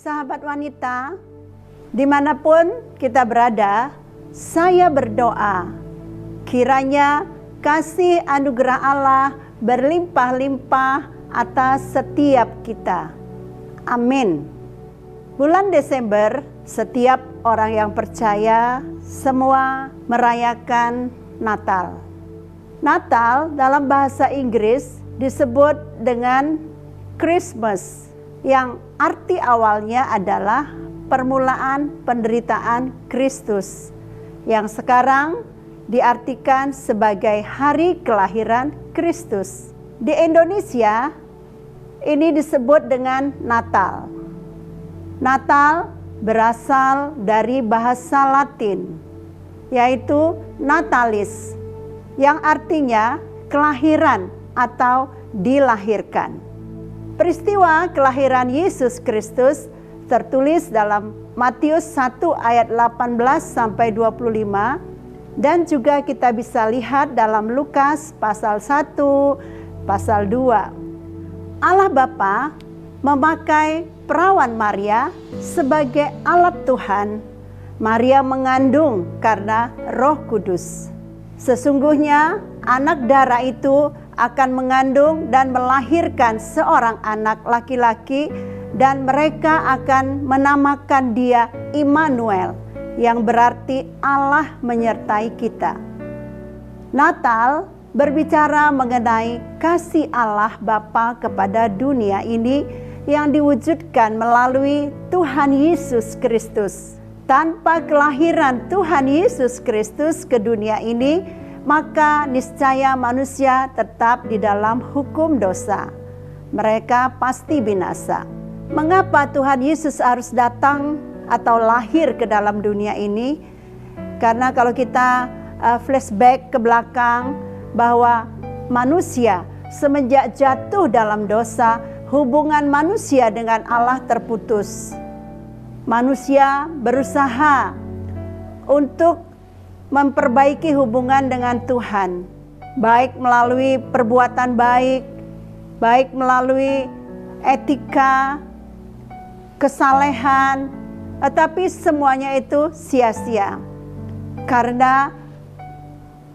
sahabat wanita, dimanapun kita berada, saya berdoa, kiranya kasih anugerah Allah berlimpah-limpah atas setiap kita. Amin. Bulan Desember, setiap orang yang percaya semua merayakan Natal. Natal dalam bahasa Inggris disebut dengan Christmas, yang arti awalnya adalah permulaan penderitaan Kristus, yang sekarang diartikan sebagai hari kelahiran Kristus. Di Indonesia, ini disebut dengan Natal. Natal berasal dari bahasa Latin, yaitu natalis, yang artinya kelahiran atau dilahirkan. Peristiwa kelahiran Yesus Kristus tertulis dalam Matius 1 ayat 18 sampai 25, dan juga kita bisa lihat dalam Lukas pasal 1, pasal 2. Allah Bapa memakai perawan Maria sebagai alat Tuhan. Maria mengandung karena Roh Kudus. Sesungguhnya anak darah itu akan mengandung dan melahirkan seorang anak laki-laki, dan mereka akan menamakan dia Immanuel, yang berarti Allah menyertai kita. Natal berbicara mengenai kasih Allah Bapa kepada dunia ini yang diwujudkan melalui Tuhan Yesus Kristus. Tanpa kelahiran Tuhan Yesus Kristus ke dunia ini, maka niscaya manusia tetap di dalam hukum dosa. Mereka pasti binasa. Mengapa Tuhan Yesus harus datang atau lahir ke dalam dunia ini? Karena kalau kita flashback ke belakang, bahwa manusia semenjak jatuh dalam dosa, hubungan manusia dengan Allah terputus. Manusia berusaha untuk memperbaiki hubungan dengan Tuhan, baik melalui perbuatan baik, baik melalui etika, kesalehan, tetapi semuanya itu sia-sia. Karena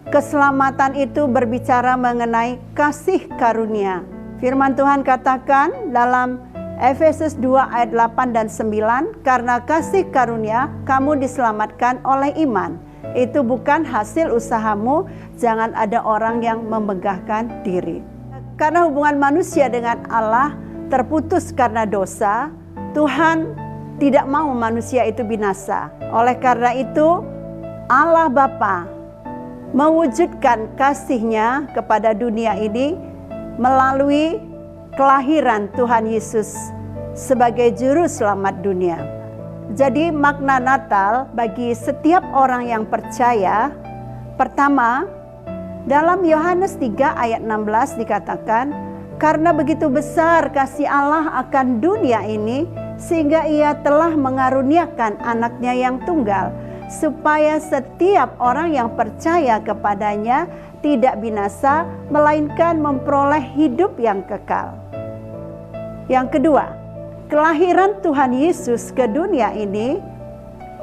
keselamatan itu berbicara mengenai kasih karunia. Firman Tuhan katakan dalam Efesus 2 ayat 8 dan 9, karena kasih karunia kamu diselamatkan oleh iman. Itu bukan hasil usahamu, jangan ada orang yang memegahkan diri. Karena hubungan manusia dengan Allah terputus karena dosa, Tuhan tidak mau manusia itu binasa. Oleh karena itu, Allah Bapa mewujudkan kasih-Nya kepada dunia ini melalui kelahiran Tuhan Yesus sebagai juru selamat dunia. Jadi makna Natal bagi setiap orang yang percaya, pertama, dalam Yohanes 3 ayat 16 dikatakan, karena begitu besar kasih Allah akan dunia ini, sehingga Ia telah mengaruniakan anaknya yang tunggal, supaya setiap orang yang percaya kepadanya tidak binasa, melainkan memperoleh hidup yang kekal. Yang kedua, kelahiran Tuhan Yesus ke dunia ini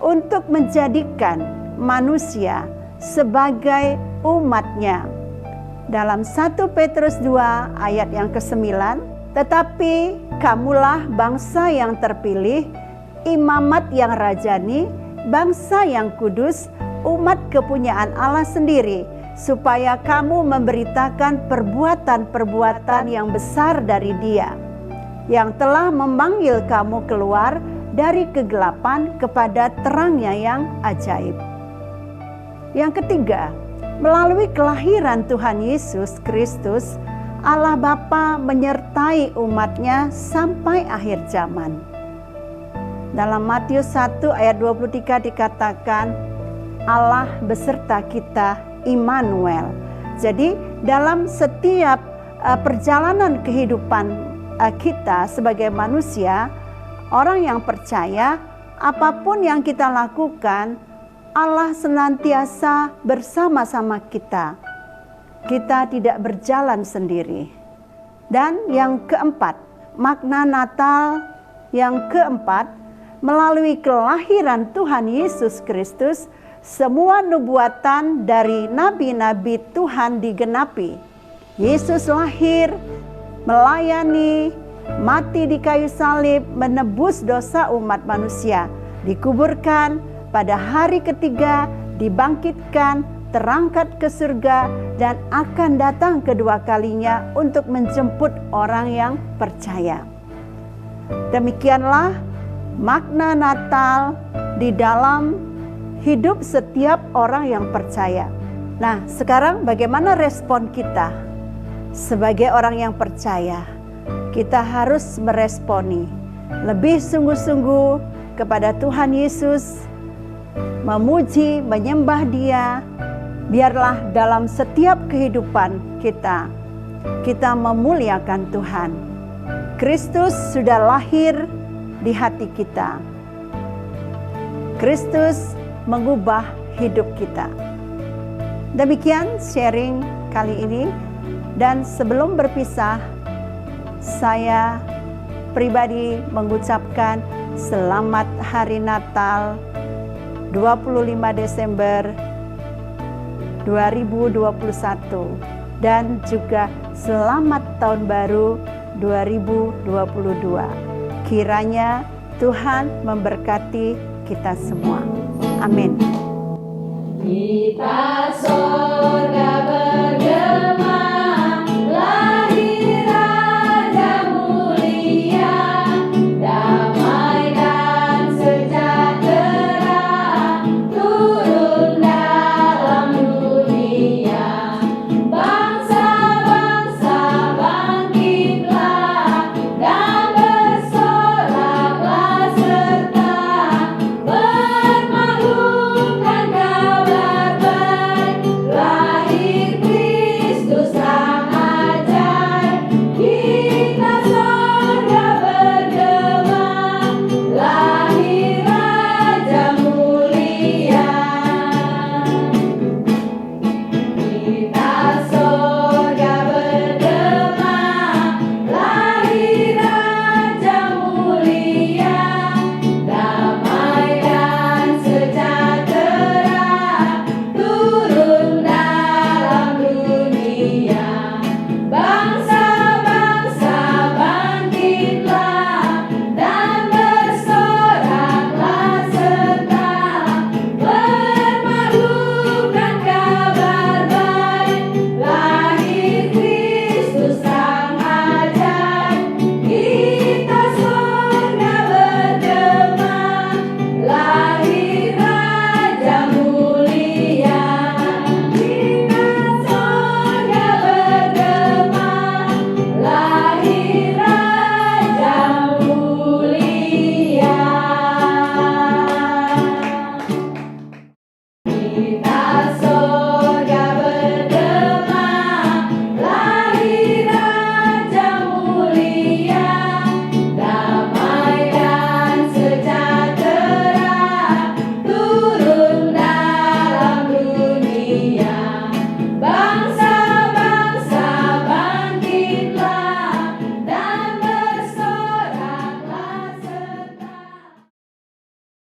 untuk menjadikan manusia sebagai umat-Nya. Dalam 1 Petrus 2 ayat yang ke-9, tetapi kamulah bangsa yang terpilih, imamat yang rajani, bangsa yang kudus, umat kepunyaan Allah sendiri, supaya kamu memberitakan perbuatan-perbuatan yang besar dari Dia, yang telah memanggil kamu keluar dari kegelapan kepada terang-Nya yang ajaib. Yang ketiga, melalui kelahiran Tuhan Yesus Kristus, Allah Bapa menyertai umat-Nya sampai akhir zaman. Dalam Matius 1 ayat 23 dikatakan, Allah beserta kita, Immanuel. Jadi dalam setiap perjalanan kehidupan kita sebagai manusia, orang yang percaya, apapun yang kita lakukan, Allah senantiasa bersama-sama kita. Kita tidak berjalan sendiri. Dan yang keempat, makna Natal yang keempat melalui kelahiran Tuhan Yesus Kristus, semua nubuatan dari nabi-nabi Tuhan digenapi. Yesus lahir, melayani, mati di kayu salib, menebus dosa umat manusia, dikuburkan, pada hari ketiga dibangkitkan, terangkat ke surga, dan akan datang kedua kalinya untuk menjemput orang yang percaya. Demikianlah makna Natal di dalam hidup setiap orang yang percaya. Nah, sekarang bagaimana respon kita sebagai orang yang percaya? Kita harus meresponi lebih sungguh-sungguh kepada Tuhan Yesus, memuji, menyembah Dia. Biarlah dalam setiap kehidupan kita memuliakan Tuhan. Kristus sudah lahir di hati kita. Kristus mengubah hidup kita. Demikian sharing kali ini, dan sebelum berpisah, saya pribadi mengucapkan selamat Hari Natal 25 Desember 2021 dan juga selamat Tahun Baru 2022. Kiranya Tuhan memberkati kita semua. Amin. Kita